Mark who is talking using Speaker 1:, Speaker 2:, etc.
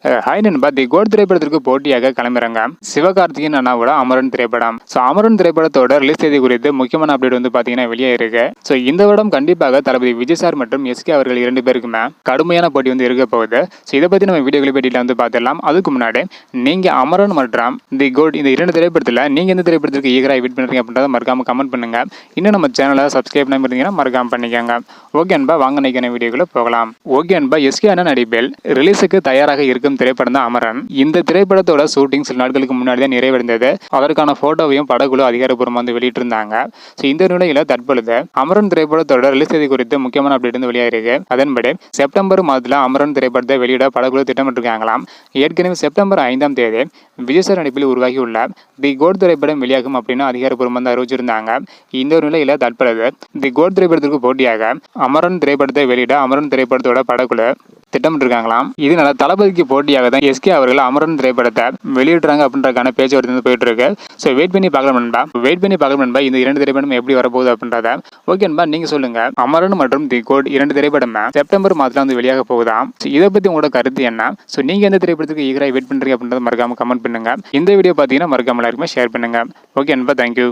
Speaker 1: Hi நண்பா, தி code திரைப்படத்திற்கு போட்டியாக கிளம்புறாங்க சிவகார்த்திகேயன் அண்ணாவோட அமரன் திரைப்படம். ஸோ அமரன் திரைப்படத்தோட ரிலீஸ் தேதி குறித்து முக்கியமான அப்டேட் வந்து பார்த்தீங்கன்னா வெளியே இருக்கு. ஸோ இந்த வருடம் கண்டிப்பாக தளபதி விஜய் சார் மற்றும் எஸ்கே அவர்கள் 2 பேருக்குமே கடுமையான போட்டி வந்து இருக்க போகுது. ஸோ இதை பற்றி நம்ம வீடியோக்களை பற்றியில் வந்து பார்த்துடலாம். அதுக்கு முன்னாடி நீங்கள் அமரன் மற்றும் தி கோட் இந்த 2 திரைப்படத்தில் நீங்கள் எந்த திரைப்படத்திற்கு ஈகராக வெயிட் பண்ணுறீங்க அப்படின்றத மறக்காம கமெண்ட் பண்ணுங்க. இன்னும் நம்ம சேனலை சப்ஸ்கிரைப் பண்ணி இருந்தீங்கன்னா மறக்காம பண்ணிக்கோங்க. ஓகே அன்பா, வாங்க நினைக்கிற வீடியோக்குள்ள போகலாம். ஓகே அன்பா, எஸ்கே அண்ணா நடிப்பில் ரிலீஸுக்கு தயாராக இருக்கும் திரைப்படம் தான் அமரன். இந்த திரைப்படத்தோட ஷூட்டிங் சில நாட்களுக்கு முன்னாடி தான் நிறைவடைந்தது. அதற்கான போட்டோவையும் படக்குழு அதிகாரப்பூர்வமாக வந்து வெளியிட்டிருந்தாங்க. ஸோ இந்த நிலையில தற்பொழுது அமரன் திரைப்படத்தோட ரிலீஸ் தேதி குறித்து முக்கியமான அப்டேட் வந்து வெளியாயிருக்கு. அதன்படி செப்டம்பர் மாதத்தில் அமரன் திரைப்படத்தை வெளியிட படக்குழு திட்டமிட்டிருக்காங்களாம். ஏற்கனவே செப்டம்பர் 5ஆம் தேதி விஜய் சார் நடிப்பில் உருவாகியுள்ள தி கோட் திரைப்படம் வெளியாகும் அப்படின்னு அதிகாரப்பூர்வமாக வந்து அறிவிச்சிருந்தாங்க. இந்த நிலையில தற்பொழுது தி கோட் திரைப்படத்திற்கு போட்டியாக அமரன் திரைப்படத்தை வெளியிட அமரன் திரைப்படத்தோட படக்குழு திட்டமிட்டிருக்காங்களாம். இதனால தளபதிக்கு போட்டியாக தான் எஸ்கே அவர்கள் அமரன் திரைப்படத்தை வெளியிடுறாங்க அப்படின்றக்கான பேச்சுவார்த்தை வந்து போயிட்டு இருக்கு. ஸோ வெயிட் பண்ணி பார்க்கலாம் நண்பா, இந்த 2 திரைப்படம் எப்படி வரப்போகுது அப்படின்றத. ஓகே நண்பா, நீங்க சொல்லுங்க, அமரன் மற்றும் தி கோட் 2 திரைப்படம் செப்டம்பர் மாதத்துல வந்து வெளியாக போகுதாம். இதை பத்தி உங்களோட கருத்து என்ன? ஸோ நீங்க எந்த திரைப்படத்துக்கு ஈகராக வெயிட் பண்றீங்க அப்படின்றத மறக்காம கமெண்ட் பண்ணுங்க. இந்த வீடியோ பார்த்தீங்கன்னா மறக்காம எல்லாருக்குமே ஷேர் பண்ணுங்க. ஓகே நண்பா, தேங்க்யூ.